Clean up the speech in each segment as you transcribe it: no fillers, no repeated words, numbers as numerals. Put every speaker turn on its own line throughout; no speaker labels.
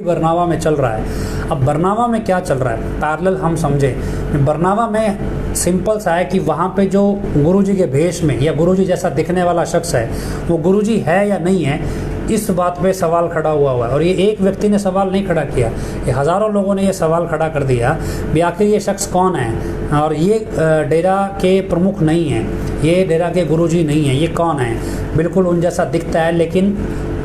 बरनावा में चल रहा है। अब बरनावा में क्या चल रहा है, पैरेलल हम समझें। बरनावा में सिंपल सा है कि वहाँ पे जो गुरुजी के भेष में या गुरुजी जैसा दिखने वाला शख्स है वो गुरुजी है या नहीं है, इस बात पे सवाल खड़ा हुआ है। और ये एक व्यक्ति ने सवाल नहीं खड़ा किया, ये हज़ारों लोगों ने ये सवाल खड़ा कर दिया भी आखिर ये शख्स कौन है। और ये डेरा के प्रमुख नहीं है, ये डेरा के गुरुजी नहीं है, ये कौन है। बिल्कुल उन जैसा दिखता है लेकिन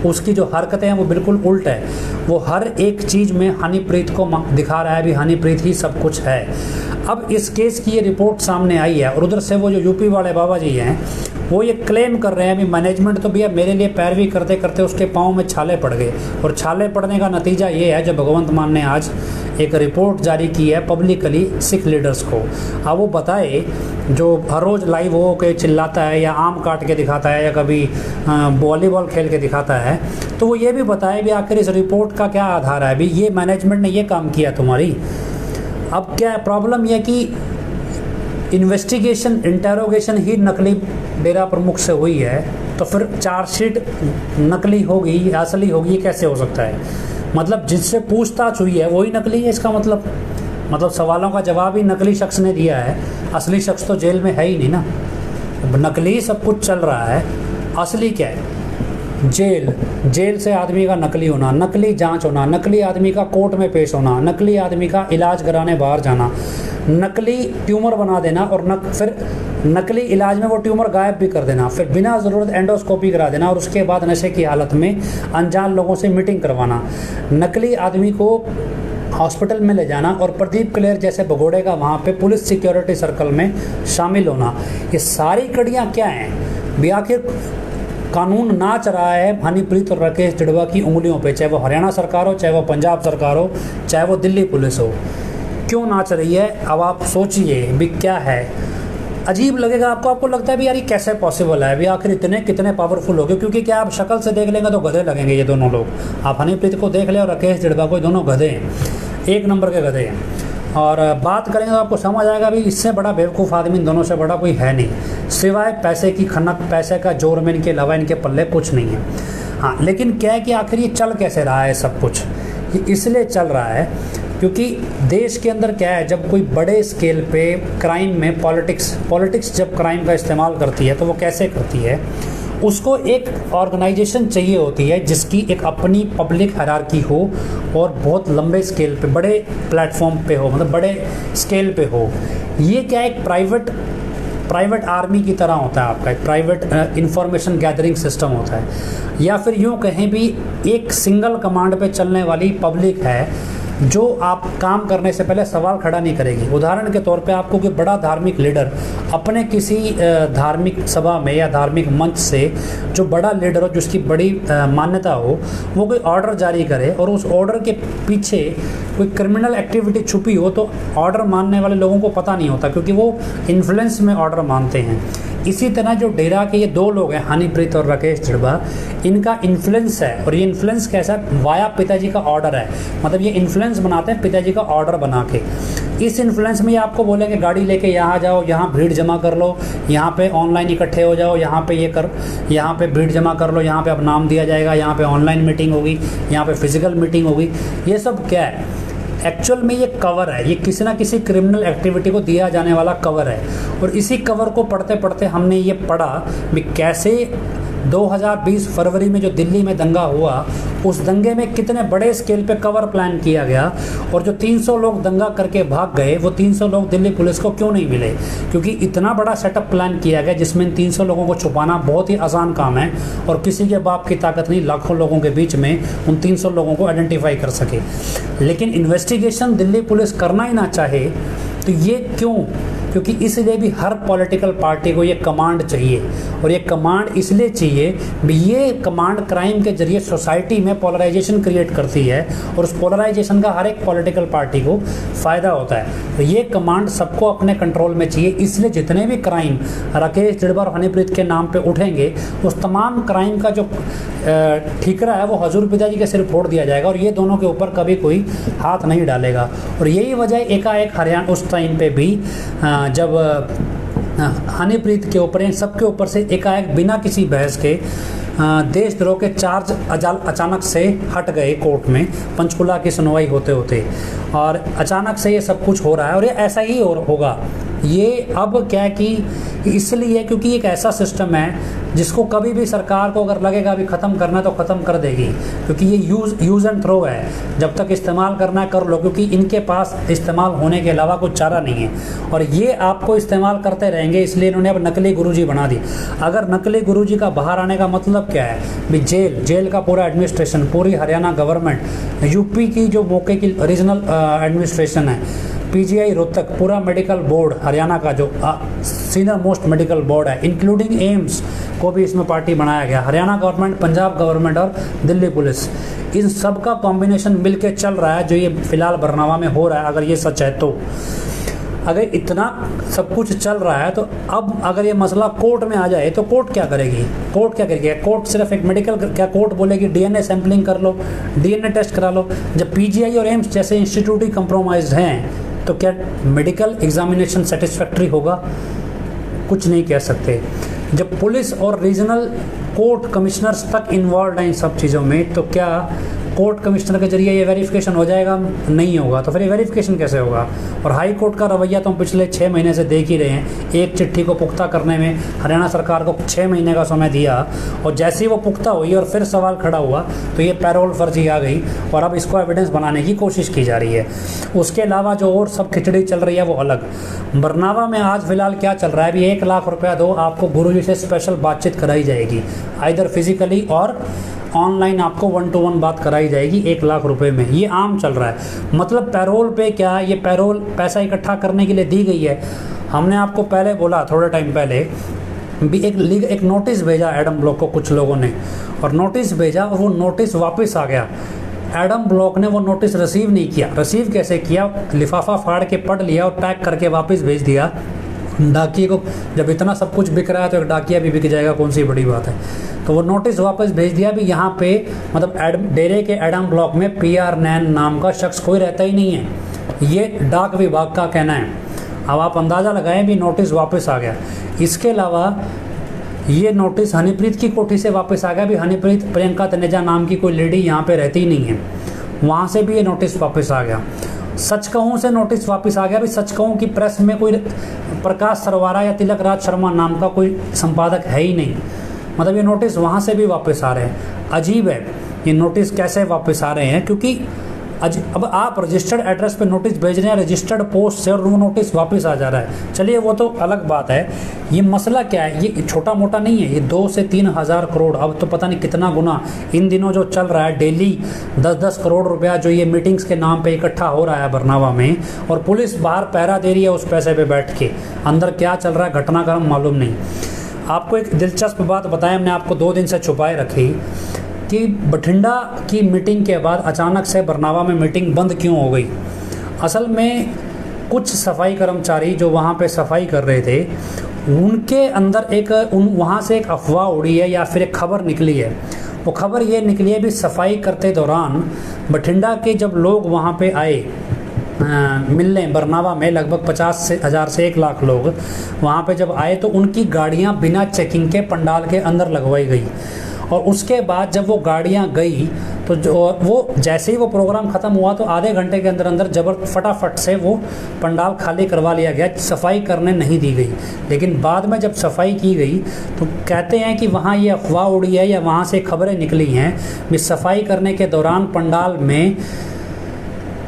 उसकी जो हरकतें हैं वो बिल्कुल उल्ट है। वो हर एक चीज़ में हनीप्रीत को दिखा रहा है भी हनीप्रीत ही सब कुछ है। अब इस केस की ये रिपोर्ट सामने आई है और उधर से वो जो यूपी वाले बाबा जी हैं वो ये क्लेम कर रहे हैं भी मैनेजमेंट तो भैया मेरे लिए पैरवी करते करते उसके पाँव में छाले पड़ गए। और छाले पड़ने का नतीजा ये है जो भगवंत मान ने आज एक रिपोर्ट जारी की है पब्लिकली सिख लीडर्स को। अब वो बताए जो हर रोज़ लाइव हो के चिल्लाता है या आम काट के दिखाता है या कभी वॉलीबॉल खेल के दिखाता है, तो वो ये भी बताए भी आखिर इस रिपोर्ट का क्या आधार है। अभी ये मैनेजमेंट ने ये काम किया तुम्हारी। अब क्या प्रॉब्लम यह कि इन्वेस्टिगेशन इंटेरोगेशन ही नकली डेरा प्रमुख से हुई है, तो फिर चार्जशीट नकली होगी या असली होगी, ये कैसे हो सकता है। मतलब जिससे पूछताछ हुई है वही नकली है, इसका मतलब सवालों का जवाब ही नकली शख्स ने दिया है, असली शख्स तो जेल में है ही नहीं ना। नकली सब कुछ चल रहा है, असली क्या है। जेल से आदमी का नकली होना, नकली जांच होना, नकली आदमी का कोर्ट में पेश होना, नकली आदमी का इलाज कराने बाहर जाना, नकली ट्यूमर बना देना और फिर नकली इलाज में वो ट्यूमर गायब भी कर देना, फिर बिना ज़रूरत एंडोस्कोपी करा देना और उसके बाद नशे की हालत में अनजान लोगों से मीटिंग करवाना, नकली आदमी को हॉस्पिटल में ले जाना और प्रदीप क्लेर जैसे भगोड़े का वहाँ पे पुलिस सिक्योरिटी सर्कल में शामिल होना। ये सारी कड़ियाँ क्या हैं भी आखिर कानून नाच रहा है हनीप्रीत और राकेश जड़वा की उंगलियों पे, चाहे वो हरियाणा सरकार हो, चाहे वो पंजाब सरकार हो, चाहे वो दिल्ली पुलिस हो। क्यों नाच रही है अब आप सोचिए भी क्या है। अजीब लगेगा आपको लगता है भी यार ये कैसे पॉसिबल है भी आखिर इतने कितने पावरफुल हो गए। क्योंकि क्या आप शक्ल से देख लेंगे तो गधे लगेंगे ये दोनों लोग। आप हनीप्रीत को देख लें और राकेश जड़वा को, दोनों गधे हैं, एक नंबर के गधे हैं। और बात करेंगे तो आपको समझ आएगा भी इससे बड़ा बेवकूफ़ आदमी इन दोनों से बड़ा कोई है नहीं, सिवाय पैसे की खनक, पैसे का जोर में इनके अलावा इनके पल्ले कुछ नहीं है। हाँ, लेकिन क्या है कि आखिर ये चल कैसे रहा है सब कुछ। ये इसलिए चल रहा है क्योंकि देश के अंदर क्या है, जब कोई बड़े स्केल पे क्राइम में पॉलिटिक्स जब क्राइम का इस्तेमाल करती है तो वो कैसे करती है, उसको एक ऑर्गेनाइजेशन चाहिए होती है जिसकी एक अपनी पब्लिक हायरार्की हो और बहुत लंबे स्केल पे, बड़े प्लेटफॉर्म पे हो, मतलब बड़े स्केल पे हो। ये क्या एक प्राइवेट आर्मी की तरह होता है, आपका एक प्राइवेट इंफॉर्मेशन गैदरिंग सिस्टम होता है। या फिर यूँ कहें भी एक सिंगल कमांड पे चलने वाली पब्लिक है जो आप काम करने से पहले सवाल खड़ा नहीं करेगी। उदाहरण के तौर पे आपको कोई बड़ा धार्मिक लीडर अपने किसी धार्मिक सभा में या धार्मिक मंच से, जो बड़ा लीडर हो, जिसकी बड़ी मान्यता हो, वो कोई ऑर्डर जारी करे और उस ऑर्डर के पीछे कोई क्रिमिनल एक्टिविटी छुपी हो तो ऑर्डर मानने वाले लोगों को पता नहीं होता क्योंकि वो इन्फ्लुएंस में ऑर्डर मानते हैं। इसी तरह जो डेरा के ये दो लोग हैं हनीप्रीत और राकेश जड़वा, इनका इन्फ्लुएंस है। और ये इन्फ्लुएंस कैसा है, वाया पिताजी का ऑर्डर है। मतलब ये इन्फ्लुएंस बनाते हैं पिताजी का ऑर्डर बना के। इस इन्फ्लुएंस में ये आपको बोलेंगे गाड़ी लेके यहाँ जाओ, यहाँ भीड़ जमा कर लो, यहाँ पे ऑनलाइन इकट्ठे हो जाओ, यहाँ पे ये कर, यहाँ पे भीड़ जमा कर लो, यहाँ पे अब नाम दिया जाएगा, यहाँ पे ऑनलाइन मीटिंग होगी, यहाँ पे फिजिकल मीटिंग होगी। ये सब क्या है, एक्चुअल में ये कवर है, ये किसी ना किसी क्रिमिनल एक्टिविटी को दिया जाने वाला कवर है। और इसी कवर को पढ़ते पढ़ते हमने ये पढ़ा कि कैसे 2020 फरवरी में जो दिल्ली में दंगा हुआ, उस दंगे में कितने बड़े स्केल पे कवर प्लान किया गया। और जो 300 लोग दंगा करके भाग गए, वो 300 लोग दिल्ली पुलिस को क्यों नहीं मिले, क्योंकि इतना बड़ा सेटअप प्लान किया गया जिसमें 300 लोगों को छुपाना बहुत ही आसान काम है और किसी के बाप की ताकत नहीं लाखों लोगों के बीच में उन 300 लोगों को आइडेंटिफाई कर सके। लेकिन इन्वेस्टिगेशन दिल्ली पुलिस करना ही ना चाहे तो ये क्यों, क्योंकि इसलिए भी हर पॉलिटिकल पार्टी को ये कमांड चाहिए। और ये कमांड इसलिए चाहिए भी ये कमांड क्राइम के जरिए सोसाइटी में पोलराइजेशन क्रिएट करती है और उस पोलराइजेशन का हर एक पॉलिटिकल पार्टी को फ़ायदा होता है। तो ये कमांड सबको अपने कंट्रोल में चाहिए। इसलिए जितने भी क्राइम राकेश जड़वा और हनीप्रीत के नाम पे उठेंगे, उस तमाम क्राइम का जो ठीकरा है वो हजूर पिताजी के सिर फोड़ दिया जाएगा और ये दोनों के ऊपर कभी कोई हाथ नहीं डालेगा। और यही वजह एकाएक हरियाणा उस टाइम पे भी जब हनीप्रीत के ऊपर, इन सब के ऊपर से एकाएक बिना किसी बहस के देशद्रोह के चार्ज अचानक से हट गए कोर्ट में, पंचकुला की सुनवाई होते होते, और अचानक से ये सब कुछ हो रहा है, और ये ऐसा ही होगा। ये अब क्या है कि इसलिए क्योंकि एक ऐसा सिस्टम है जिसको कभी भी सरकार को अगर लगेगा अभी ख़त्म करना है तो ख़त्म कर देगी, क्योंकि ये यूज़ एंड थ्रो है। जब तक इस्तेमाल करना है कर लो, क्योंकि इनके पास इस्तेमाल होने के अलावा कुछ चारा नहीं है, और ये आपको इस्तेमाल करते रहेंगे। इसलिए इन्होंने अब नकली गुरुजी बना दी। अगर नकली गुरुजी का बाहर आने का मतलब क्या है भी, जेल का पूरा एडमिनिस्ट्रेशन, पूरी हरियाणा गवर्नमेंट, यूपी की जो मौके की रीजनल एडमिनिस्ट्रेशन है, पीजीआई रोहतक, पूरा मेडिकल बोर्ड हरियाणा का जो सीनियर मोस्ट मेडिकल बोर्ड है, इंक्लूडिंग एम्स को भी इसमें पार्टी बनाया गया, हरियाणा गवर्नमेंट, पंजाब गवर्नमेंट और दिल्ली पुलिस, इन सब का कॉम्बिनेशन मिलके चल रहा है जो ये फिलहाल बरनावा में हो रहा है। अगर ये सच है तो, अगर इतना सब कुछ चल रहा है तो अब अगर ये मसला कोर्ट में आ जाए तो कोर्ट क्या करेगी? कोर्ट क्या करेगी? कोर्ट सिर्फ एक मेडिकल, क्या कोर्ट बोलेगी डीएनए सैंपलिंग कर लो, डीएनए टेस्ट करा लो? जब पीजीआई और एम्स जैसे इंस्टीट्यूट ही कंप्रोमाइज्ड हैं तो क्या मेडिकल एग्जामिनेशन सेटिस्फैक्ट्री होगा? कुछ नहीं कह सकते। जब पुलिस और रीजनल कोर्ट कमिश्नर्स तक इन्वॉल्व हैं इन सब चीज़ों में, तो क्या कोर्ट कमिश्नर के जरिए ये वेरिफिकेशन हो जाएगा? नहीं होगा। तो फिर ये वेरिफिकेशन कैसे होगा? और हाई कोर्ट का रवैया तो हम पिछले 6 महीने से देख ही रहे हैं। एक चिट्ठी को पुख्ता करने में हरियाणा सरकार को 6 महीने का समय दिया, और जैसे ही वो पुख्ता हुई और फिर सवाल खड़ा हुआ तो ये पैरोल फर्जी आ गई, और अब इसको एविडेंस बनाने की कोशिश की जा रही है। उसके अलावा जो और सब खिचड़ी चल रही है वो अलग। बरनावा में आज फिलहाल क्या चल रहा है? अभी 1 लाख रुपया दो, आपको गुरुजी से स्पेशल बातचीत कराई जाएगी, आइदर फिजिकली और ऑनलाइन आपको 1-to-1 बात कराई जाएगी 1 लाख रुपए में। ये आम चल रहा है। मतलब पैरोल पे क्या, ये पैरोल पैसा इकट्ठा करने के लिए दी गई है। हमने आपको पहले बोला, थोड़े टाइम पहले भी एक नोटिस भेजा एडम ब्लॉक को कुछ लोगों ने, और नोटिस भेजा और वो नोटिस वापस आ गया। एडम ब्लॉक ने वो नोटिस रिसीव नहीं किया। रिसीव कैसे किया? लिफाफा फाड़ के पढ़ लिया और पैक करके वापस भेज दिया डाकिए को। जब इतना सब कुछ बिक रहा है तो एक डाकिया भी बिक जाएगा, कौन सी बड़ी बात है। तो वो नोटिस वापस भेज दिया भी यहाँ पे, मतलब डेरे के एडम ब्लॉक में PR नैन नाम का शख्स कोई रहता ही नहीं है, ये डाक विभाग का कहना है। अब आप अंदाज़ा लगाएं भी नोटिस वापस आ गया। इसके अलावा ये नोटिस हनीप्रीत की कोठी से वापस आ गया भी, हनीप्रीत प्रियंका तनेजा नाम की कोई लेडी यहाँ पे रहती ही नहीं है, वहाँ से भी ये नोटिस वापस आ गया। सच कहूँ से नोटिस वापस आ गया भी। सच कहूँ कि प्रेस में कोई प्रकाश सरवारा या तिलक राज शर्मा नाम का कोई संपादक है ही नहीं। मतलब ये नोटिस वहाँ से भी वापस आ रहे हैं। अजीब है ये नोटिस कैसे वापस आ रहे हैं, क्योंकि अब आप रजिस्टर्ड एड्रेस पे नोटिस भेज रहे हैं रजिस्टर्ड पोस्ट से, और वो नोटिस वापस आ जा रहा है। चलिए वो तो अलग बात है। ये मसला क्या है? ये छोटा मोटा नहीं है, ये 2 से 3 हज़ार करोड़, अब तो पता नहीं कितना गुना इन दिनों जो चल रहा है, डेली 10-10 करोड़ रुपया जो ये मीटिंग्स के नाम पे इकट्ठा हो रहा है बरनावा में, और पुलिस बाहर पहरा दे रही है उस पैसे पे बैठ के। अंदर क्या चल रहा है घटनाक्रम मालूम नहीं। आपको एक दिलचस्प बात बताएं, हमने आपको 2 दिन से छुपाए रखी कि बठिंडा की मीटिंग के बाद अचानक से बरनावा में मीटिंग बंद क्यों हो गई। असल में कुछ सफाई कर्मचारी जो वहाँ पे सफाई कर रहे थे, उनके अंदर वहाँ से एक अफवाह उड़ी है या फिर एक खबर निकली है। वो खबर ये निकली है भी सफाई करते दौरान बठिंडा के जब लोग वहाँ पे आए मिलने, बरनावा में लगभग 50,000 से 1 लाख लोग वहाँ पे जब आए, तो उनकी गाड़ियाँ बिना चेकिंग के पंडाल के अंदर लगवाई गई। और उसके बाद जब वो गाड़ियाँ गई तो जैसे ही वो प्रोग्राम ख़त्म हुआ तो आधे घंटे के अंदर अंदर फटाफट से वो पंडाल खाली करवा लिया गया, सफाई करने नहीं दी गई। लेकिन बाद में जब सफाई की गई तो कहते हैं कि वहाँ ये अफवाह उड़ी है या वहाँ से खबरें निकली हैं कि सफाई करने के दौरान पंडाल में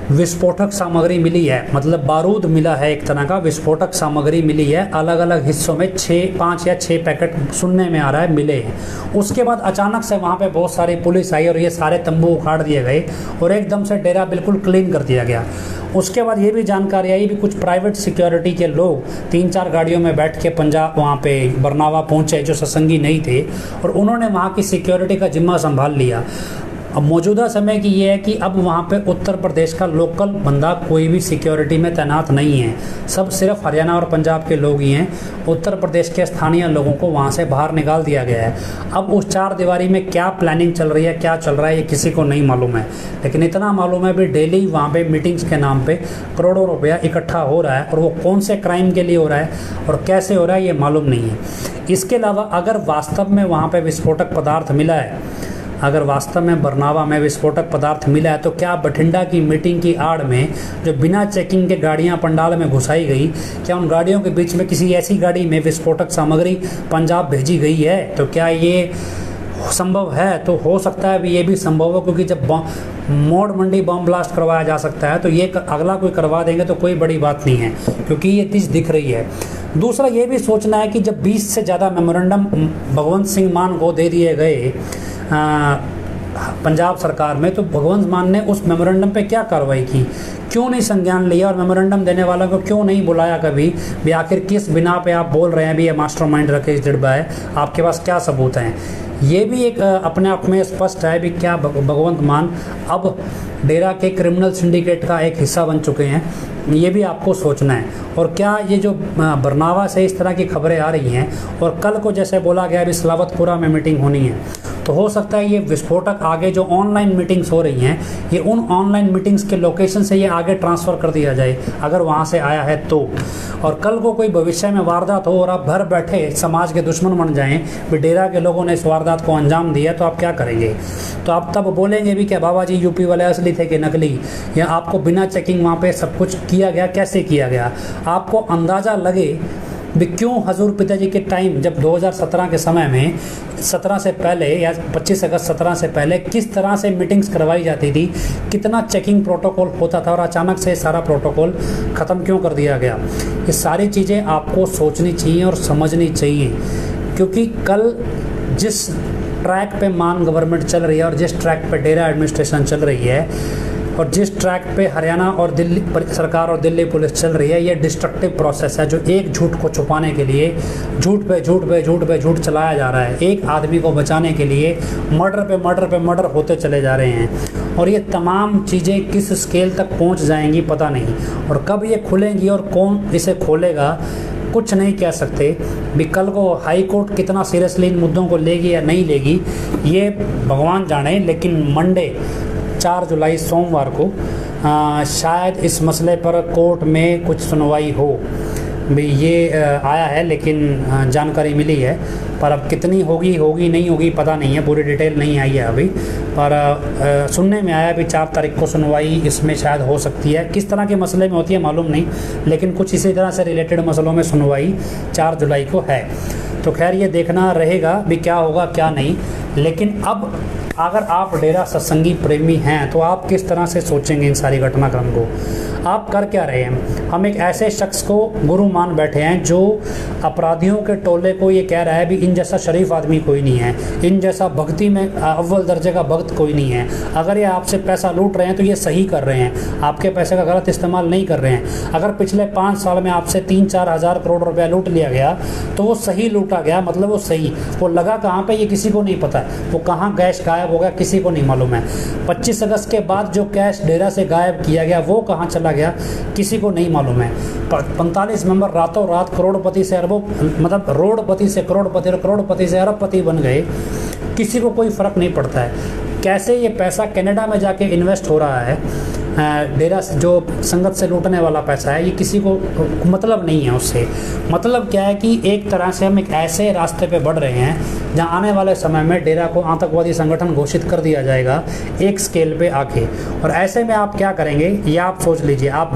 विस्फोटक सामग्री मिली है, मतलब बारूद मिला है, एक तरह का विस्फोटक सामग्री मिली है। अलग अलग हिस्सों में 5 या 6 पैकेट सुनने में आ रहा है मिले हैं। उसके बाद अचानक से वहाँ पे बहुत सारी पुलिस आई और ये सारे तंबू उखाड़ दिए गए और एकदम से डेरा बिल्कुल क्लीन कर दिया गया। उसके बाद ये भी जानकारी आई भी कुछ प्राइवेट सिक्योरिटी के लोग 3-4 गाड़ियों में बैठ के पंजाब वहाँ पे बरनावा पहुँचे जो सत्संगी नहीं थे, और उन्होंने वहाँ की सिक्योरिटी का जिम्मा संभाल लिया। अब मौजूदा समय की ये है कि अब वहाँ पे उत्तर प्रदेश का लोकल बंदा कोई भी सिक्योरिटी में तैनात नहीं है, सब सिर्फ हरियाणा और पंजाब के लोग ही हैं। उत्तर प्रदेश के स्थानीय लोगों को वहाँ से बाहर निकाल दिया गया है। अब उस चार दीवारी में क्या प्लानिंग चल रही है, क्या चल रहा है, ये किसी को नहीं मालूम है, लेकिन इतना मालूम है भी डेली वहाँ पे मीटिंग्स के नाम पे करोड़ों रुपया इकट्ठा हो रहा है, और वो कौन से क्राइम के लिए हो रहा है और कैसे हो रहा है ये मालूम नहीं है। इसके अलावा अगर वास्तव में वहाँ पे विस्फोटक पदार्थ मिला है, अगर वास्तव में बरनावा में विस्फोटक पदार्थ मिला है, तो क्या बठिंडा की मीटिंग की आड़ में जो बिना चेकिंग के गाड़ियां पंडाल में घुसाई गई, क्या उन गाड़ियों के बीच में किसी ऐसी गाड़ी में विस्फोटक सामग्री पंजाब भेजी गई है? तो क्या ये संभव है? तो हो सकता है भी ये भी संभव हो, क्योंकि जब मोड़ मंडी बम ब्लास्ट करवाया जा सकता है तो ये अगला कोई करवा देंगे तो कोई बड़ी बात नहीं है, क्योंकि ये चीज़ दिख रही है। दूसरा ये भी सोचना है कि जब 20 से ज़्यादा मेमोरेंडम भगवंत सिंह मान को दे दिए गए पंजाब सरकार में, तो भगवंत मान ने उस मेमोरेंडम पे क्या कार्रवाई की, क्यों नहीं संज्ञान लिया, और मेमोरेंडम देने वालों को क्यों नहीं बुलाया कभी भी? आखिर किस बिना पे आप बोल रहे हैं भी ये मास्टरमाइंड राकेश डिडबा है, आपके पास क्या सबूत हैं? ये भी एक अपने आप में स्पष्ट है भी क्या भगवंत मान अब डेरा के क्रिमिनल सिंडिकेट का एक हिस्सा बन चुके हैं, ये भी आपको सोचना है। और क्या ये जो बरनावा से इस तरह की खबरें आ रही हैं, और कल को जैसे बोला गया अभी सलावतपुरा में मीटिंग होनी है, तो हो सकता है ये विस्फोटक आगे जो ऑनलाइन मीटिंग्स हो रही हैं, ये उन ऑनलाइन मीटिंग्स के लोकेशन से ये आगे ट्रांसफ़र कर दिया जाए अगर वहाँ से आया है तो। और कल को कोई भविष्य में वारदात हो और आप घर बैठे समाज के दुश्मन बन जाएं भी डेरा के लोगों ने इस वारदात को अंजाम दिया, तो आप क्या करेंगे? तो आप तब बोलेंगे भी क्या बाबा जी यूपी वाले असली थे कि नकली, या आपको बिना चेकिंग वहाँ पे सब कुछ किया गया, कैसे किया गया? आपको अंदाज़ा लगे भी क्यों हजूर पिताजी के टाइम जब 2017 के समय में 17 से पहले या 25 अगस्त 17 से पहले किस तरह से मीटिंग्स करवाई जाती थी, कितना चेकिंग प्रोटोकॉल होता था, और अचानक से सारा प्रोटोकॉल ख़त्म क्यों कर दिया गया? ये सारी चीज़ें आपको सोचनी चाहिए और समझनी चाहिए, क्योंकि कल जिस ट्रैक पे मान गवर्नमेंट चल रही है और जिस ट्रैक पे डेरा एडमिनिस्ट्रेशन चल रही है और जिस ट्रैक पे हरियाणा और दिल्ली सरकार और दिल्ली पुलिस चल रही है, ये डिस्ट्रक्टिव प्रोसेस है जो एक झूठ को छुपाने के लिए झूठ पे झूठ पे झूठ पे झूठ चलाया जा रहा है। एक आदमी को बचाने के लिए मर्डर पे मर्डर पे मर्डर होते चले जा रहे हैं, और ये तमाम चीज़ें किस स्केल तक पहुंच जाएंगी पता नहीं, और कब ये खुलेंगी और कौन इसे खोलेगा कुछ नहीं कह सकते भी। कल को हाई कोर्ट कितना सीरियसली इन मुद्दों को लेगी या नहीं लेगी ये भगवान जाने, लेकिन मंडे 4 जुलाई सोमवार को शायद इस मसले पर कोर्ट में कुछ सुनवाई हो भी, ये आया है, लेकिन जानकारी मिली है, पर अब कितनी होगी नहीं होगी पता नहीं है, पूरी डिटेल नहीं आई है अभी, पर सुनने में आया भी 4 तारीख को सुनवाई इसमें शायद हो सकती है। किस तरह के मसले में होती है मालूम नहीं, लेकिन कुछ इसी तरह से रिलेटेड मसलों में सुनवाई 4 जुलाई को है। तो खैर ये देखना रहेगा भी क्या होगा क्या नहीं, लेकिन अब अगर आप डेरा सत्संगी प्रेमी हैं तो आप किस तरह से सोचेंगे इन सारी घटनाक्रम को? आप कर क्या रहे हैं? हम एक ऐसे शख्स को गुरु मान बैठे हैं जो अपराधियों के टोले को ये कह रहा है भी इन जैसा शरीफ आदमी कोई नहीं है, इन जैसा भक्ति में अव्वल दर्जे का भक्त कोई नहीं है। अगर ये आपसे पैसा लूट रहे हैं तो ये सही कर रहे हैं, आपके पैसे का गलत इस्तेमाल नहीं कर रहे हैं। अगर पिछले 5 साल में आपसे 3-4 हज़ार करोड़ रुपया लूट लिया गया तो वो सही लूटा गया, मतलब वो सही, वो लगा कहाँ पर ये किसी को नहीं पता, वो कहाँ कैश गायब हो गया किसी को नहीं मालूम है। 25 अगस्त के बाद जो कैश डेरा से गायब किया गया वो कहाँ चला गया किसी को नहीं मालूम है। 45 मेंबर रातों रात करोड़पति से अरबों, मतलब रोडपति से करोड़पति और करोड़पति से अरबपति बन गए, किसी को कोई फ़र्क नहीं पड़ता है। कैसे ये पैसा कनाडा में जाके इन्वेस्ट हो रहा है, डेरा से जो संगत से लूटने वाला पैसा है, ये किसी को मतलब नहीं है उससे। मतलब क्या है कि एक तरह से हम एक ऐसे रास्ते पे बढ़ रहे हैं जहां आने वाले समय में डेरा को आतंकवादी संगठन घोषित कर दिया जाएगा एक स्केल पे आके। और ऐसे में आप क्या करेंगे ये आप सोच लीजिए, आप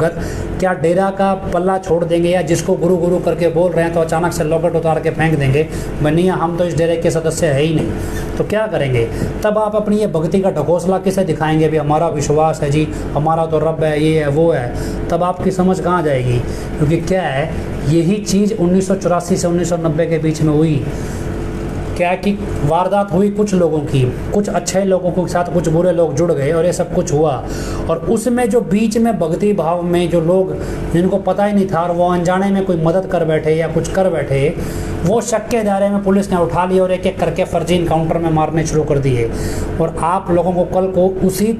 क्या डेरा का पल्ला छोड़ देंगे, या जिसको गुरु गुरु करके बोल रहे हैं तो अचानक से लॉकेट उतार के फेंक देंगे, बनिया हम तो इस डेरे के सदस्य है ही नहीं, तो क्या करेंगे? तब आप अपनी ये भक्ति का ढकोसला किसे दिखाएंगे भी हमारा विश्वास है जी, हमारा तो रब है, ये है वो है, तब आपकी समझ कहाँ जाएगी? क्योंकि क्या है, यही चीज़ 1984 से 1990 के बीच में हुई। क्या है कि वारदात हुई कुछ लोगों की, कुछ अच्छे लोगों के साथ कुछ बुरे लोग जुड़ गए और ये सब कुछ हुआ। और उसमें जो बीच में भक्ति भाव में जो लोग जिनको पता ही नहीं था और वो अनजाने में कोई मदद कर बैठे या कुछ कर बैठे, वो शक के दायरे में पुलिस ने उठा लिया और एक एक करके फर्जी इनकाउंटर में मारने शुरू कर दिए। और आप लोगों को कल को उसी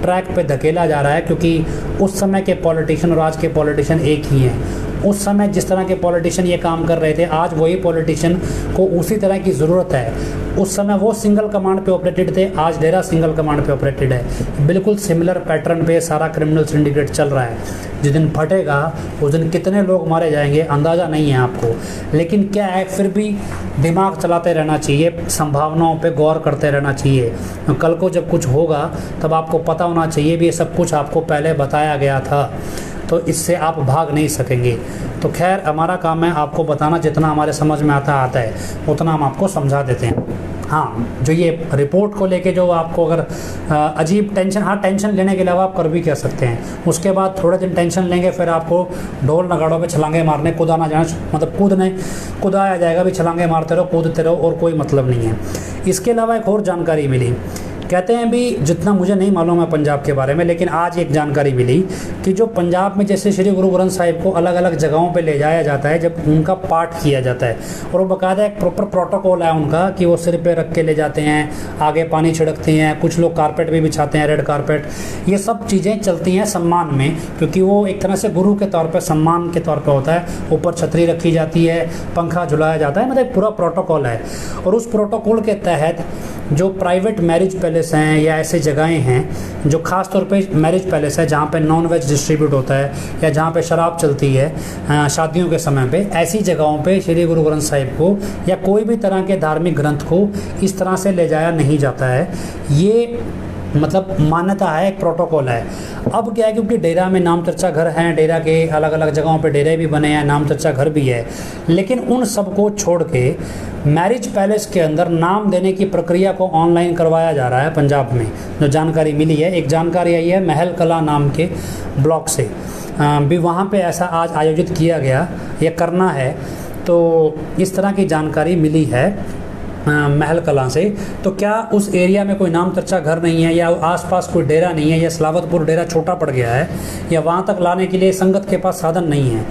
ट्रैक पे धकेला जा रहा है, क्योंकि उस समय के पॉलिटिशियन और आज के पॉलिटिशियन एक ही हैं। उस समय जिस तरह के पॉलिटिशियन ये काम कर रहे थे, आज वही पॉलिटिशियन को उसी तरह की ज़रूरत है। उस समय वो सिंगल कमांड पे ऑपरेटेड थे, आज डेरा सिंगल कमांड पे ऑपरेटेड है। बिल्कुल सिमिलर पैटर्न पे सारा क्रिमिनल सिंडिकेट चल रहा है। जिस दिन फटेगा उस दिन कितने लोग मारे जाएंगे अंदाज़ा नहीं है आपको। लेकिन क्या है, फिर भी दिमाग चलाते रहना चाहिए, संभावनाओं पे गौर करते रहना चाहिए। कल को जब कुछ होगा तब आपको पता होना चाहिए भी ये सब कुछ आपको पहले बताया गया था, तो इससे आप भाग नहीं सकेंगे। तो खैर, हमारा काम है आपको बताना, जितना हमारे समझ में आता है उतना हम आपको समझा देते हैं। हाँ, जो ये रिपोर्ट को लेके जो आपको अगर अजीब टेंशन, हाँ टेंशन लेने के अलावा आप कर भी कह सकते हैं। उसके बाद थोड़े दिन टेंशन लेंगे, फिर आपको ढोल नगाड़ों पे छलांगे मारने, कूदा ना जाना, मतलब कूदाया जाएगा भी, छलांगे मारते रहो, कूदते रहो, और कोई मतलब नहीं है। इसके अलावा एक और जानकारी मिली, कहते हैं भी, जितना मुझे नहीं मालूम है पंजाब के बारे में, लेकिन आज एक जानकारी मिली कि जो पंजाब में जैसे श्री गुरु ग्रंथ साहिब को अलग अलग जगहों पे ले जाया जाता है, जब उनका पाठ किया जाता है, और वो बाकायदा एक प्रॉपर प्रोटोकॉल है उनका कि वो सिर पे रख के ले जाते हैं, आगे पानी छिड़कते हैं, कुछ लोग कारपेट भी बिछाते हैं, रेड कारपेट। ये सब चीज़ें चलती हैं सम्मान में, क्योंकि वो एक तरह से गुरु के तौर पर, सम्मान के तौर पर होता है। ऊपर छतरी रखी जाती है, पंखा झुलाया जाता है, मतलब पूरा प्रोटोकॉल है। और उस प्रोटोकॉल के तहत जो प्राइवेट मैरिज पैलेस हैं या ऐसे जगहें हैं जो ख़ास तौर पे मैरिज पैलेस है जहाँ पे नॉन वेज डिस्ट्रीब्यूट होता है या जहाँ पे शराब चलती है शादियों के समय पे, ऐसी जगहों पे श्री गुरु ग्रंथ साहिब को या कोई भी तरह के धार्मिक ग्रंथ को इस तरह से ले जाया नहीं जाता है। ये मतलब मान्यता है, एक प्रोटोकॉल है। अब क्या है, क्योंकि डेरा में नाम चर्चा घर हैं, डेरा के अलग अलग जगहों पे डेरे भी बने हैं, नाम चर्चा घर भी है, लेकिन उन सब को छोड़ के मैरिज पैलेस के अंदर नाम देने की प्रक्रिया को ऑनलाइन करवाया जा रहा है पंजाब में। जो जानकारी मिली है, एक जानकारी आई है महल कला नाम के ब्लॉक से भी, वहाँ पे ऐसा आज आयोजित किया गया, ये करना है। तो इस तरह की जानकारी मिली है महल कला से। तो क्या उस एरिया में कोई नाम चर्चा घर नहीं है, या आसपास कोई डेरा नहीं है, या सलावतपुर डेरा छोटा पड़ गया है, या वहाँ तक लाने के लिए संगत के पास साधन नहीं है?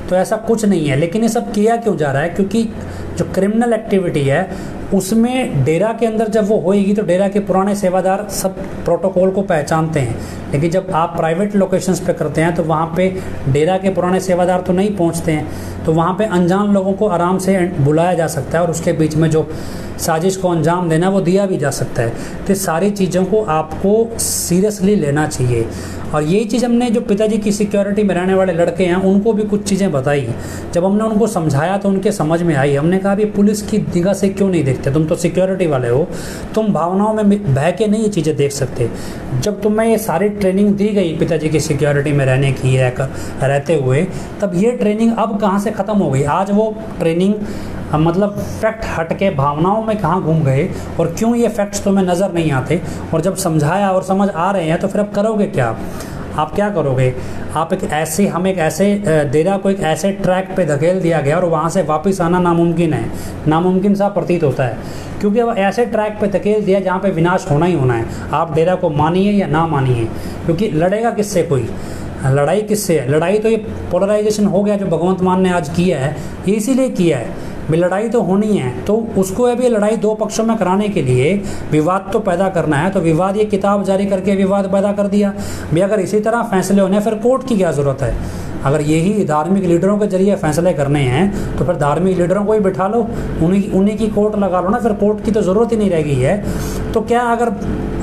तो ऐसा कुछ नहीं है। लेकिन ये सब किया क्यों जा रहा है? क्योंकि जो क्रिमिनल एक्टिविटी है उसमें डेरा के अंदर जब वो होएगी तो डेरा के पुराने सेवादार सब प्रोटोकॉल को पहचानते हैं, लेकिन जब आप प्राइवेट लोकेशंस पे करते हैं तो वहाँ पे डेरा के पुराने सेवादार तो नहीं पहुँचते हैं, तो वहाँ पे अनजान लोगों को आराम से बुलाया जा सकता है और उसके बीच में जो साजिश को अंजाम देना वो दिया भी जा सकता है। तो सारी चीज़ों को आपको सीरियसली लेना चाहिए। और यही चीज़ हमने जो पिताजी की सिक्योरिटी में रहने वाले लड़के हैं उनको भी कुछ चीज़ें बताई। जब हमने उनको समझाया तो उनके समझ में आई। हमने कहा भी पुलिस की निगाह से क्यों नहीं देखते, तुम तो सिक्योरिटी वाले हो, तुम भावनाओं में बह के नहीं ये चीज़ें देख सकते। जब तुम्हें ये सारी ट्रेनिंग दी गई पिताजी की सिक्योरिटी में रहने की रहते हुए, तब ये ट्रेनिंग अब कहाँ से ख़त्म हो गई? आज वो ट्रेनिंग मतलब फैक्ट हट के भावनाओं में कहाँ घूम गए, और क्यों ये फैक्ट्स तुम्हें नज़र नहीं आते? और जब समझाया और समझ आ रहे हैं तो फिर अब करोगे क्या? आप क्या करोगे? आप हम एक ऐसे डेरा को एक ऐसे ट्रैक पे धकेल दिया गया और वहाँ से वापस आना नामुमकिन है, नामुमकिन सा प्रतीत होता है, क्योंकि अब ऐसे ट्रैक पे धकेल दिया जहाँ पे विनाश होना ही होना है। आप डेरा को मानिए या ना मानिए, क्योंकि लड़ेगा किससे कोई? लड़ाई किससे है? लड़ाई तो ये पोलराइजेशन हो गया जो भगवंत मान ने आज किया है, ये इसीलिए किया है भी लड़ाई तो होनी है। तो उसको अभी लड़ाई दो पक्षों में कराने के लिए विवाद तो पैदा करना है, तो विवाद ये किताब जारी करके विवाद पैदा कर दिया भी। अगर इसी तरह फैसले होने फिर कोर्ट की क्या ज़रूरत है? अगर यही धार्मिक लीडरों के जरिए फैसले करने हैं तो फिर धार्मिक लीडरों को ही बिठा लो, उन्हीं की कोर्ट लगा लो ना, फिर कोर्ट की तो ज़रूरत ही नहीं रह गई है। तो क्या अगर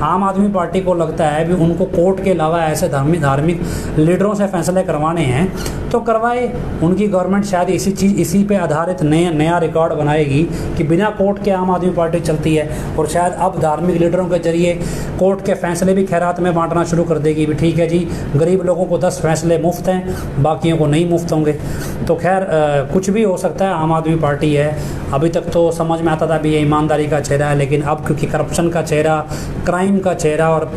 आम आदमी पार्टी को लगता है भी उनको कोर्ट के अलावा ऐसे धार्मिक लीडरों से फैसले करवाने हैं तो करवाए। उनकी गवर्नमेंट शायद इसी पे आधारित नया रिकॉर्ड बनाएगी कि बिना कोर्ट के आम आदमी पार्टी चलती है, और शायद अब धार्मिक लीडरों के जरिए कोर्ट के फैसले भी खैरात में बांटना शुरू कर देगी भी। ठीक है जी, गरीब लोगों को 10 फैसले मुफ्त हैं, बाकियों को नहीं मुफ्त होंगे। तो खैर कुछ भी हो सकता है, आम आदमी पार्टी है। अभी तक तो समझ में आता था भी ये ईमानदारी का चेहरा है, लेकिन अब क्योंकि करप्शन का चेहरा, क्राइम का चेहरा और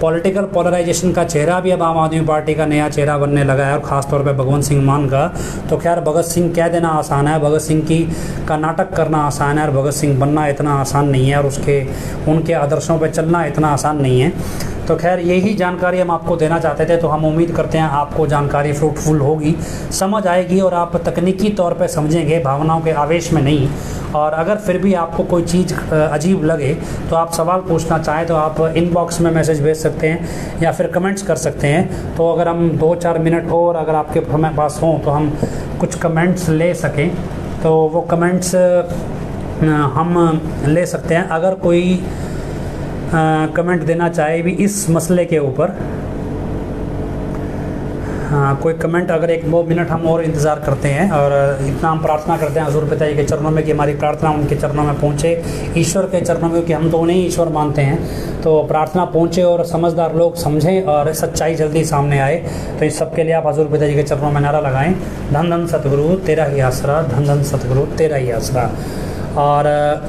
पॉलिटिकल पोलराइजेशन का चेहरा भी अब आम आदमी पार्टी का नया चेहरा बनने लगा है, और ख़ासतौर पे भगवंत सिंह मान का। तो खैर भगत सिंह कह देना आसान है, भगत सिंह का नाटक करना आसान है, और भगत सिंह बनना इतना आसान नहीं है, और उनके आदर्शों पर चलना इतना आसान नहीं है। तो खैर यही जानकारी हम आपको देना चाहते थे। तो हम उम्मीद करते हैं आपको जानकारी फ्रूटफुल होगी, समझ आएगी, और आप तकनीकी तौर पे समझेंगे, भावनाओं के आवेश में नहीं। और अगर फिर भी आपको कोई चीज़ अजीब लगे तो आप सवाल पूछना चाहें तो आप इनबॉक्स में मैसेज भेज सकते हैं या फिर कमेंट्स कर सकते हैं। तो अगर हम 2-4 मिनट और अगर आपके हमारे पास हों तो हम कुछ कमेंट्स ले सकें, तो वो कमेंट्स हम ले सकते हैं। अगर कोई कमेंट देना चाहे भी इस मसले के ऊपर, कोई कमेंट, अगर 1-2 मिनट हम और इंतज़ार करते हैं, और इतना हम प्रार्थना करते हैं हजूर पिताजी के चरणों में कि हमारी प्रार्थना उनके चरणों में पहुँचे, ईश्वर के चरणों में, कि हम तो उन्हें ईश्वर मानते हैं। तो प्रार्थना पहुँचे और समझदार लोग समझें और सच्चाई जल्दी सामने आए। तो इस सब के लिए आप हजूर पिताजी के चरणों में नारा लगाएँ, धन धन सतगुरु तेरा ही आसरा, धन धन सतगुरु तेरा ही आसरा। और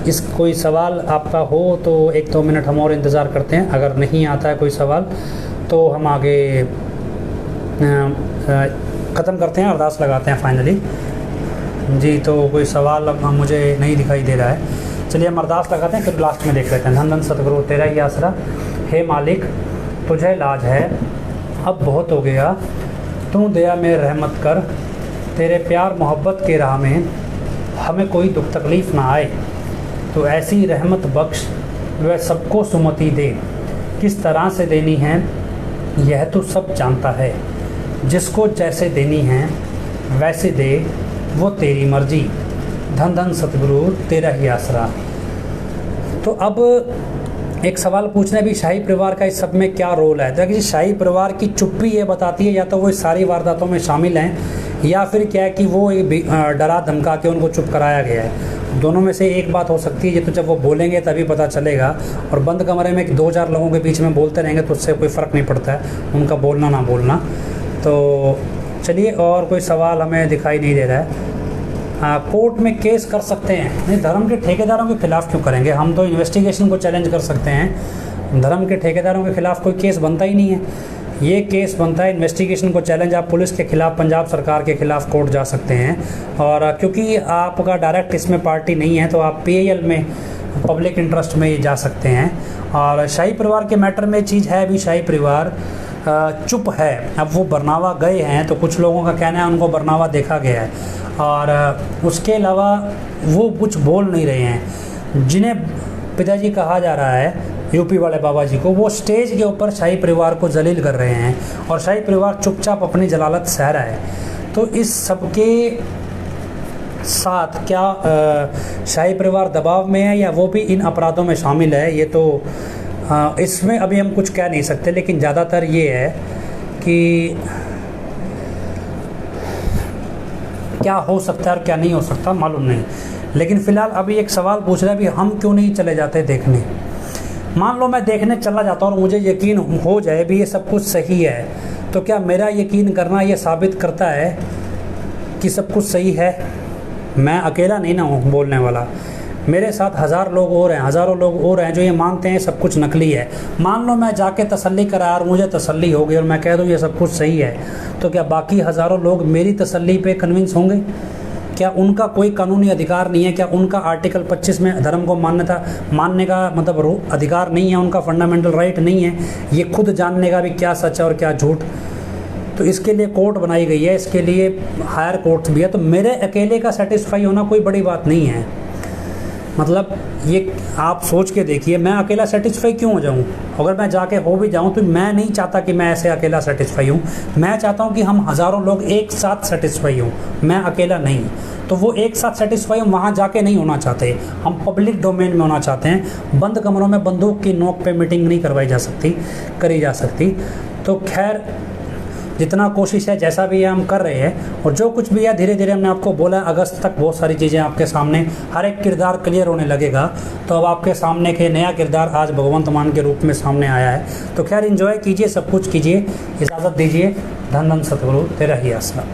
इस कोई सवाल आपका हो तो 1-2 मिनट हम और इंतज़ार करते हैं। अगर नहीं आता है कोई सवाल तो हम आगे ख़त्म करते हैं, अरदास लगाते हैं फाइनली जी। तो कोई सवाल अब मुझे नहीं दिखाई दे रहा है, चलिए हम अरदास लगाते हैं, फिर लास्ट में देख लेते हैं। धन धन सतगुरु तेरा ही आसरा, हे मालिक तुझे लाज है, अब बहुत हो गया, तू दया में रहमत कर, तेरे प्यार मोहब्बत के राह में हमें कोई दुख तकलीफ़ ना आए। तो ऐसी रहमत बख्श, वह सबको सुमति दे, किस तरह से देनी है यह तो सब जानता है, जिसको जैसे देनी है वैसे दे, वो तेरी मर्जी, धन धन सतगुरु तेरा ही आसरा। तो अब एक सवाल पूछना भी, शाही परिवार का इस सब में क्या रोल है? देखिए शाही परिवार की चुप्पी ये बताती है या तो वो इस सारी वारदातों में शामिल हैं, या फिर क्या है कि वो डरा धमका के उनको चुप कराया गया है। दोनों में से एक बात हो सकती है। ये तो जब वो बोलेंगे तभी पता चलेगा, और बंद कमरे में 2-4 लोगों के बीच में बोलते रहेंगे तो उससे कोई फ़र्क नहीं पड़ता है, उनका बोलना ना बोलना। तो चलिए, और कोई सवाल हमें दिखाई नहीं दे रहा है। कोर्ट में केस कर सकते हैं, नहीं धर्म के ठेकेदारों के खिलाफ क्यों करेंगे? हम तो इन्वेस्टिगेशन को चैलेंज कर सकते हैं, धर्म के ठेकेदारों के खिलाफ कोई केस बनता ही नहीं है। ये केस बनता है इन्वेस्टिगेशन को चैलेंज, आप पुलिस के खिलाफ, पंजाब सरकार के खिलाफ कोर्ट जा सकते हैं। और क्योंकि आपका डायरेक्ट इसमें पार्टी नहीं है तो आप PIL में, पब्लिक इंटरेस्ट में जा सकते हैं। और शाही परिवार के मैटर में चीज़ है भी, शाही परिवार चुप है। अब वो बरनावा गए हैं तो कुछ लोगों का कहना है उनको बरनावा देखा गया है, और उसके अलावा वो कुछ बोल नहीं रहे हैं। जिन्हें पिताजी कहा जा रहा है, यूपी वाले बाबा जी को, वो स्टेज के ऊपर शाही परिवार को जलील कर रहे हैं, और शाही परिवार चुपचाप अपनी जलालत सह रहा है। तो इस सब के साथ क्या शाही परिवार दबाव में है या वो भी इन अपराधों में शामिल है, ये तो इसमें अभी हम कुछ कह नहीं सकते। लेकिन ज़्यादातर ये है कि क्या हो सकता है और क्या नहीं हो सकता मालूम नहीं। लेकिन फ़िलहाल अभी एक सवाल पूछ रहा है भी, हम क्यों नहीं चले जाते देखने? मान लो मैं देखने चला जाता हूँ और मुझे यकीन हो जाए भी ये सब कुछ सही है, तो क्या मेरा यकीन करना ये साबित करता है कि सब कुछ सही है? मैं अकेला नहीं ना हूँ बोलने वाला, मेरे साथ हज़ारों लोग और हैं जो ये मानते हैं सब कुछ नकली है। मान लो मैं जाके तसल्ली करा और मुझे तसल्ली हो गई और मैं कह दूँ ये सब कुछ सही है, तो क्या बाकी हज़ारों लोग मेरी तसल्ली पे कन्विंस होंगे? क्या उनका कोई कानूनी अधिकार नहीं है? क्या उनका आर्टिकल 25 में धर्म को मानने का मतलब अधिकार नहीं है? उनका फंडामेंटल राइट नहीं है ये खुद जानने का भी क्या सच है और क्या झूठ? तो इसके लिए कोर्ट बनाई गई है, इसके लिए हायर कोर्ट भी है। तो मेरे अकेले का सेटिस्फाई होना कोई बड़ी बात नहीं है। मतलब ये आप सोच के देखिए, मैं अकेला सेटिस्फाई क्यों हो जाऊं? अगर मैं जाके हो भी जाऊं तो मैं नहीं चाहता कि मैं ऐसे अकेला सेटिस्फाई हूं। मैं चाहता हूं कि हम हज़ारों लोग एक साथ सेटिस्फाई हों, मैं अकेला नहीं। तो वो एक साथ सेटिस्फाई हम वहाँ जाके नहीं होना चाहते, हम पब्लिक डोमेन में होना चाहते हैं। बंद कमरों में बंदूक की नोक पे मीटिंग नहीं करी जा सकती। तो खैर जितना कोशिश है, जैसा भी है हम कर रहे हैं, और जो कुछ भी है धीरे धीरे हमने आपको बोला अगस्त तक बहुत सारी चीज़ें आपके सामने, हर एक किरदार क्लियर होने लगेगा। तो अब आपके सामने के नया किरदार आज भगवंत मान के रूप में सामने आया है। तो खैर एंजॉय कीजिए, सब कुछ कीजिए, इजाज़त दीजिए। धन धन सतगुरु तेरा ही आसरा।